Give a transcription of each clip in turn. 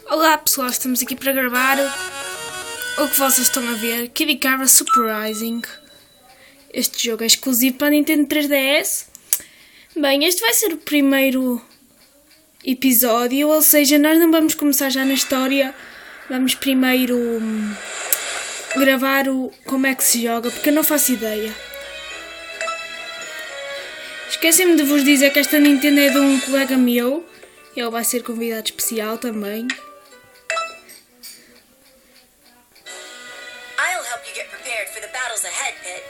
Olá pessoal, estamos aqui para gravar o que vocês estão a ver, que é Icarus Uprising. Este jogo é exclusivo para a Nintendo 3DS. Bem, este vai ser o primeiro episódio, ou seja, nós não vamos começar já na história. Vamos primeiro gravar como é que se joga, porque eu não faço ideia. Esqueci-me de vos dizer que esta Nintendo é de um colega meu. Ele vai ser convidado especial também. I'll help you get prepared for the battles ahead, Pit.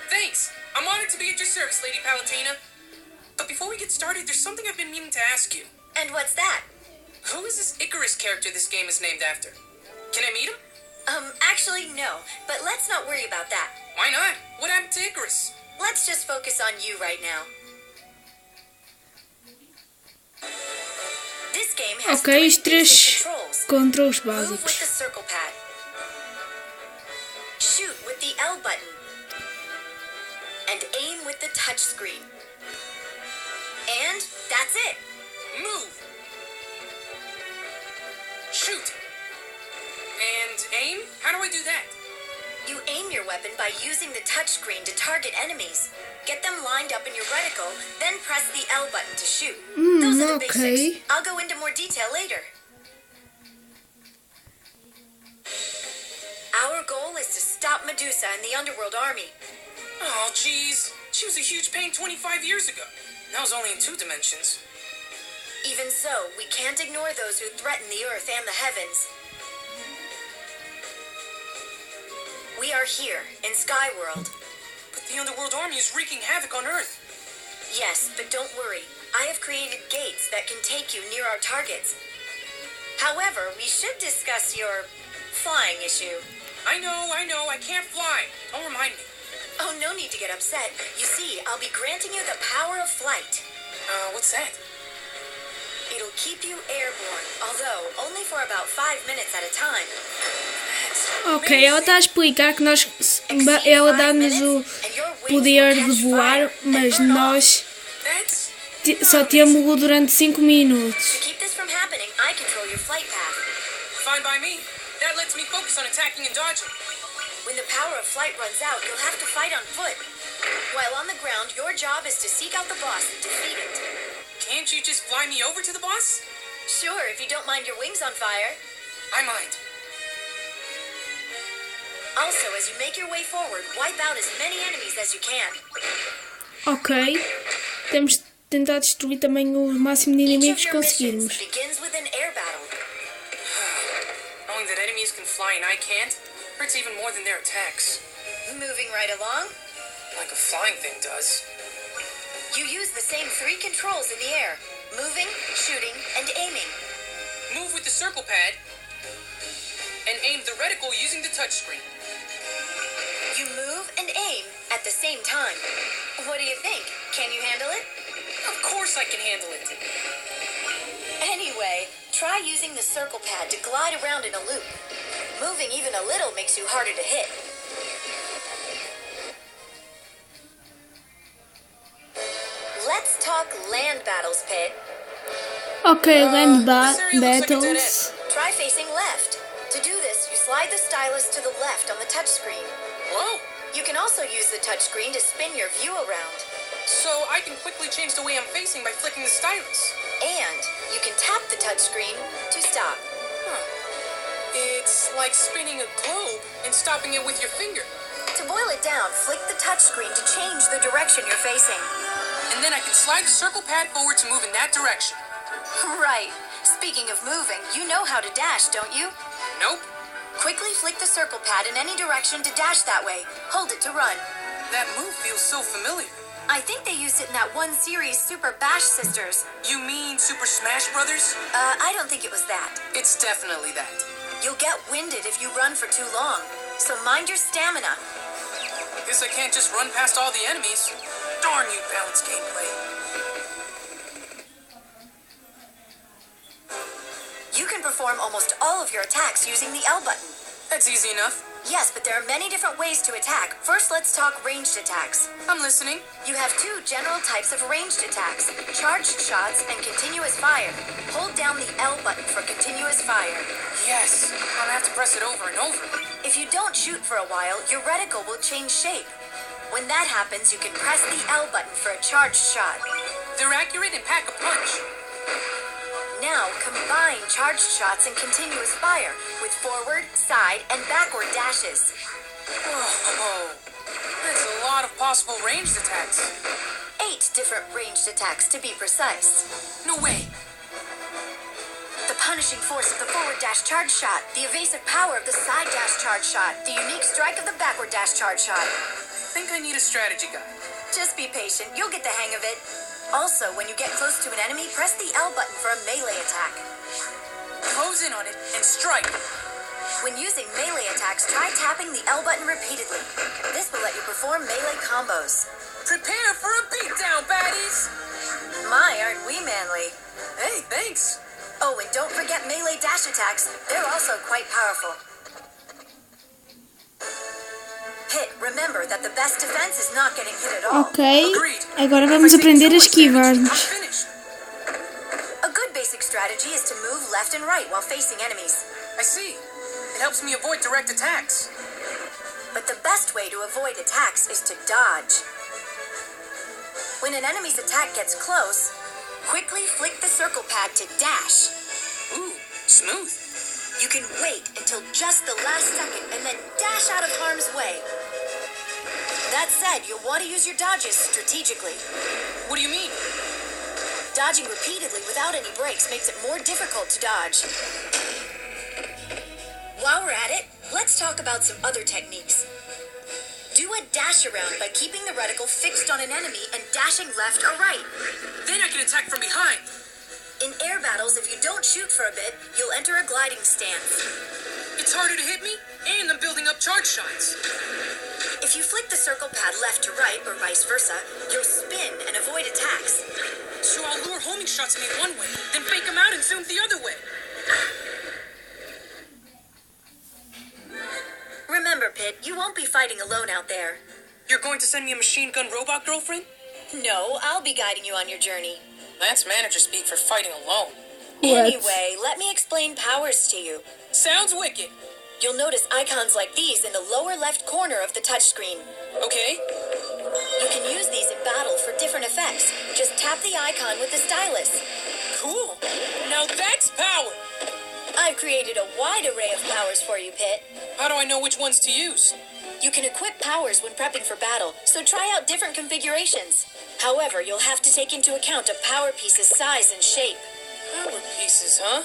Thanks. I'm honored to be at your service, Lady Palatina. But before we get started, there's something I've been meaning to ask you. And what's that? Who is this Icarus character this game is named after? Can I meet him? Actually, no. But let's not worry about that. Why not? What happened to Icarus? Let's just focus on you right now. This game has Ok, three os três basic controls. controles Move with básicos. the circle pad. Shoot with the L button. And aim with the touch screen. And that's it. Move. Shoot. And aim? How do I do that? You aim your weapon by using the touch screen to target enemies. Get them lined up in your reticle, then press the L button to shoot. Those are the okay. basics. I'll go into more detail later. Our goal is to stop Medusa and the Underworld Army. Oh, jeez. She was a huge pain 25 years ago. That was only in 2 dimensions. Even so, we can't ignore those who threaten the Earth and the heavens. We are here, in Skyworld. But the Underworld Army is wreaking havoc on Earth. Yes, but don't worry. I have created gates that can take you near our targets. However, we should discuss your flying issue. I know. I can't fly. Don't remind me. Oh, no need to get upset. You see, I'll be granting you the power of flight. What's that? It'll keep you airborne, although only for about 5 minutes at a time. Ok, ela está a explicar que ela dá-nos o poder de voar, mas nós só temos-o durante 5 minutos. To keep this from happening, I control your flight path. Fine by me. That lets me focus on attacking and dodging. When the power of flight runs out, you'll have to fight on foot. While on the ground, your job is to seek out the boss and defeat it. Can't you just fly me over to the boss? Sure, if you don't mind your wings on fire. I mind. Also, as you make your way forward, wipe out as many enemies as you can. Ok, temos de tentar destruir também o máximo de Each inimigos of que your missions conseguirmos. begins with an air battle. Knowing that enemies can fly and I can't hurts even more than their attacks. Moving right along, Like a flying thing does. you use the same 3 controls in the air: moving, shooting, and aiming. Move with the circle pad and aim the reticle using the touchscreen. You move and aim at the same time. What do you think? Can you handle it? Of course I can handle it. Anyway, try using the circle pad to glide around in a loop. Moving even a little makes you harder to hit. Let's talk land battles, Pit. Ok, land this area looks like a dead battles. Try facing left. To do this, you slide the stylus to the left on the touchscreen. Whoa! You can also use the touchscreen to spin your view around. So I can quickly change the way I'm facing by flicking the stylus. And you can tap the touchscreen to stop. It's like spinning a globe and stopping it with your finger. To boil it down, flick the touchscreen to change the direction you're facing. And then I can slide the circle pad forward to move in that direction. Right. Speaking of moving, you know how to dash, don't you? Nope. Quickly flick the circle pad in any direction to dash that way. Hold it to run. That move feels so familiar. I think they used it in that one series, Super Bash Sisters. You mean Super Smash Brothers? I don't think it was that. It's definitely that. You'll get winded if you run for too long, so mind your stamina. Guess I can't just run past all the enemies. Darn you, balanced gameplay. You can perform almost all of your attacks using the L button. That's easy enough. Yes, but there are many different ways to attack. First, let's talk ranged attacks. I'm listening. You have two general types of ranged attacks, charged shots and continuous fire. Hold down the L button for continuous fire. Yes, I'm gonna have to press it over and over. If you don't shoot for a while, your reticle will change shape. When that happens, you can press the L button for a charged shot. They're accurate and pack a punch. Now, combine charged shots and continuous fire with forward, side, and backward dashes. Whoa, that's a lot of possible ranged attacks. 8 different ranged attacks, to be precise. No way. The punishing force of the forward dash charge shot, the evasive power of the side dash charge shot, the unique strike of the backward dash charge shot. Think I need a strategy guide. Just be patient, you'll get the hang of it. Also, when you get close to an enemy, press the L button for a melee attack. Close in on it and strike. When using melee attacks, try tapping the L button repeatedly. This will let you perform melee combos. Prepare for a beatdown, baddies! My, aren't we manly? Hey, thanks. Oh, and don't forget melee dash attacks. They're also quite powerful. Pit, remember that the best defense is not getting hit at all. Ok, agora vamos aprender a esquivar-nos. I'm finished. A good basic strategy is to move left and right while facing enemies. I see. It helps me avoid direct attacks. But the best way to avoid attacks is to dodge. When an enemy's attack gets close, quickly flick the circle pad to dash. Ooh, smooth. You can wait until just the last second and then dash out of harm's way. That said, you'll want to use your dodges strategically. What do you mean? Dodging repeatedly without any breaks makes it more difficult to dodge. While we're at it, let's talk about some other techniques. Do a dash around by keeping the reticle fixed on an enemy and dashing left or right. Then I can attack from behind. In air battles, if you don't shoot for a bit, you'll enter a gliding stance. It's harder to hit me, and I'm building up charge shots. If you flick the circle pad left to right or vice versa, you'll spin and avoid attacks. So I'll lure homing shots at me one way, then fake them out and zoom the other way. Remember, Pit, you won't be fighting alone out there. You're going to send me a machine gun robot girlfriend? No, I'll be guiding you on your journey. That's manager speak for fighting alone. What? Anyway, let me explain powers to you. Sounds wicked. You'll notice icons like these in the lower left corner of the touchscreen. Okay. You can use these in battle for different effects. Just tap the icon with the stylus. Cool. Now that's power. I've created a wide array of powers for you, Pit. How do I know which ones to use? You can equip powers when prepping for battle, so try out different configurations. However, you'll have to take into account a power piece's size and shape. Power pieces, huh?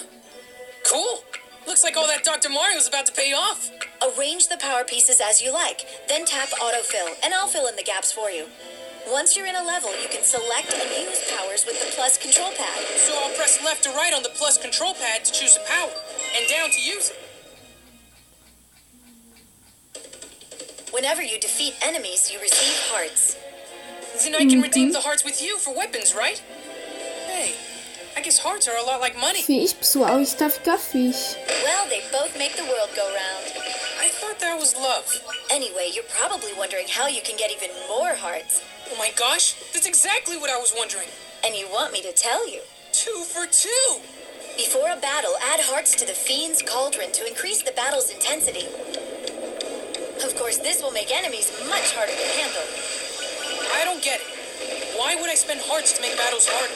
Cool. Looks like all that Dr. Mario's about to pay off. Arrange the power pieces as you like, then tap autofill, and I'll fill in the gaps for you. Once you're in a level, you can select and use powers with the plus control pad. So I'll press left or right on the plus control pad to choose a power, and down to use it. Whenever you defeat enemies, you receive hearts. Then I can redeem the hearts with you for weapons, right? Hey, I guess hearts are a lot like money. Fixe, pessoal, isto está a ficar fixe. Well, they both make the world go round. I thought that was love. Anyway, you're probably wondering how you can get even more hearts. Oh my gosh, that's exactly what I was wondering. And you want me to tell you. 2 for 2. Before a battle, add hearts to the Fiend's Cauldron to increase the battle's intensity. Of course, this will make enemies much harder to handle. I don't get it. Why would I spend hearts to make battles harder?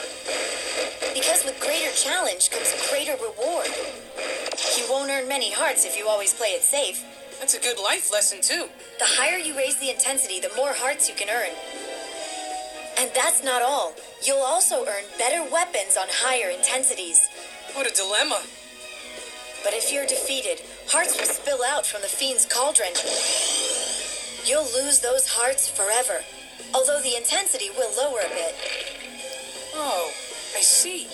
Because with greater challenge comes greater reward. You won't earn many hearts if you always play it safe. That's a good life lesson, too. The higher you raise the intensity, the more hearts you can earn. And that's not all. You'll also earn better weapons on higher intensities. What a dilemma. But if you're defeated, hearts will spill out from the Fiend's Cauldron. You'll lose those hearts forever, although the intensity will lower a bit. Oh, I see.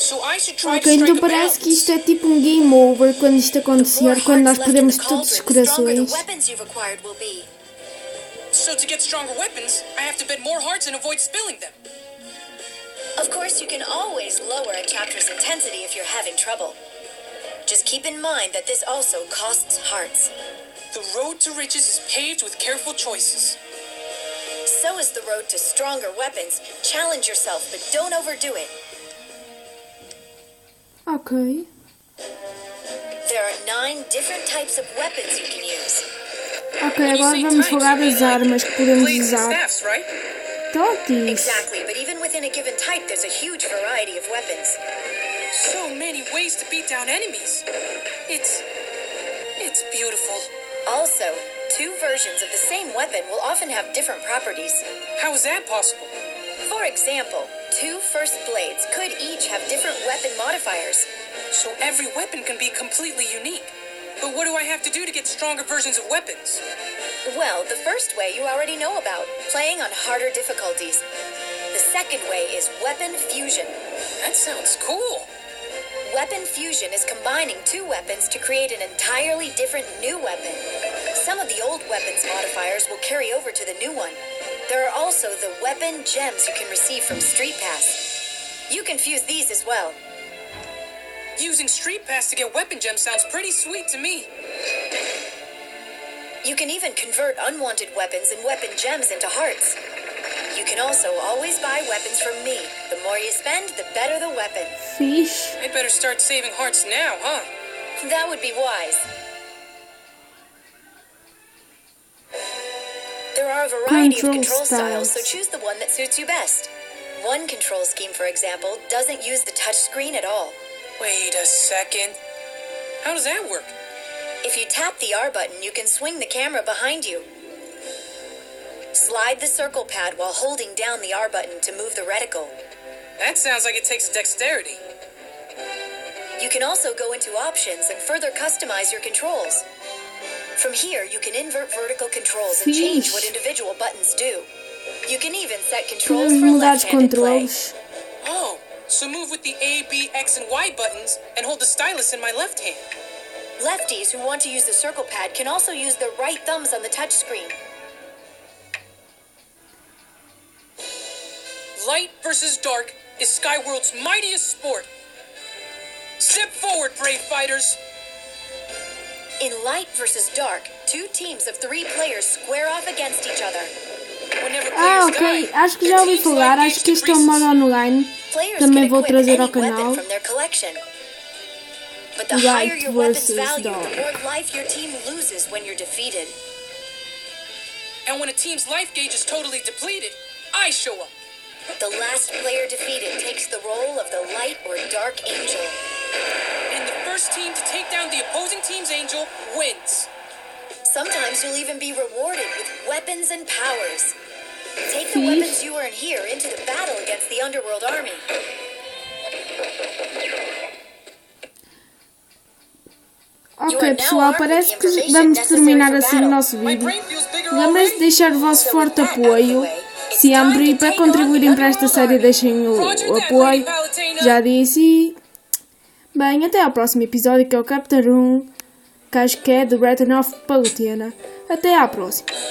So I should try to Ok, strike então a parece que balance. isto é tipo um game over quando isto The more acontecer, quando nós hearts left in perdemos the todos os cauldron, the stronger the corações. weapons you've acquired will be. So to get stronger weapons, I have to bet more hearts and avoid spilling them. Of course, you can always lower a chapter's intensity if you're having trouble. Just Just keep in mind that this also costs hearts. The road to riches is paved with careful choices. So is the road to stronger weapons. Challenge yourself, but don't overdo it. Ok. There are 9 different types of weapons you can use. Ok, agora vamos falar das armas que podemos Blades and usar. staffs, right? Totis. Exactly, but even within a given type, there's a huge variety of weapons. So many ways to beat down enemies. It's beautiful. Also, 2 versions of the same weapon will often have different properties. How is that possible? For example, 2 first blades could each have different weapon modifiers. So every weapon can be completely unique. But what do I have to do to get stronger versions of weapons? Well, the first way you already know about, playing on harder difficulties. The second way is weapon fusion. That sounds cool. Weapon fusion is combining 2 weapons to create an entirely different new weapon. Some of the old weapons modifiers will carry over to the new one. There are also the weapon gems you can receive from Street Pass. You can fuse these as well. Using Street Pass to get weapon gems sounds pretty sweet to me. You can even convert unwanted weapons and weapon gems into hearts. You can also always buy weapons from me. The more you spend, the better the weapon. Fixe. I better start saving hearts now, huh? That would be wise. There are a variety of control styles, so choose the one that suits you best. One control scheme, for example, doesn't use the touchscreen at all. Wait a second. How does that work? If you tap the R button, you can swing the camera behind you. Slide the circle pad while holding down the R button to move the reticle. That sounds like it takes dexterity. You can also go into options and further customize your controls. From here, you can invert vertical controls and change what individual buttons do. You can even set controls Podemos for mudar os left-handed play. controles. Oh, so move with the A, B, X, and Y buttons and hold the stylus in my left hand. Lefties who want to use the circle pad can also use their right thumbs on the touchscreen. Light versus dark is Skyworld's mightiest sport. Step forward, brave fighters. In Light versus Dark, 2 teams of 3 players square off against each other. Whenever Ah, players ok. die, Acho que their já ouvi team's falar. life Acho que gauge este é um modo decreases. online. Players Também can vou equip trazer any ao canal. weapon from their collection. But the Light higher your weapon's versus value, dark. the more life your team loses when you're defeated. And when a team's life gauge is totally depleted, I show up. The last player defeated takes the role of the Light or Dark Angel. And the first team to take down the opposing team's angel wins. Sometimes you'll even be rewarded with weapons and powers. Take the weapons you earn here into the battle against the Underworld Army. Ok, pessoal, parece que vamos terminar assim o nosso My vídeo. brain feels bigger Lembrem-se de already. deixar o vosso forte apoio sempre e para contribuírem para esta série deixem o apoio. Já disse. Bem, até ao próximo episódio que é o Captain 1, que acho que é do Return of Palutena. Até à próxima.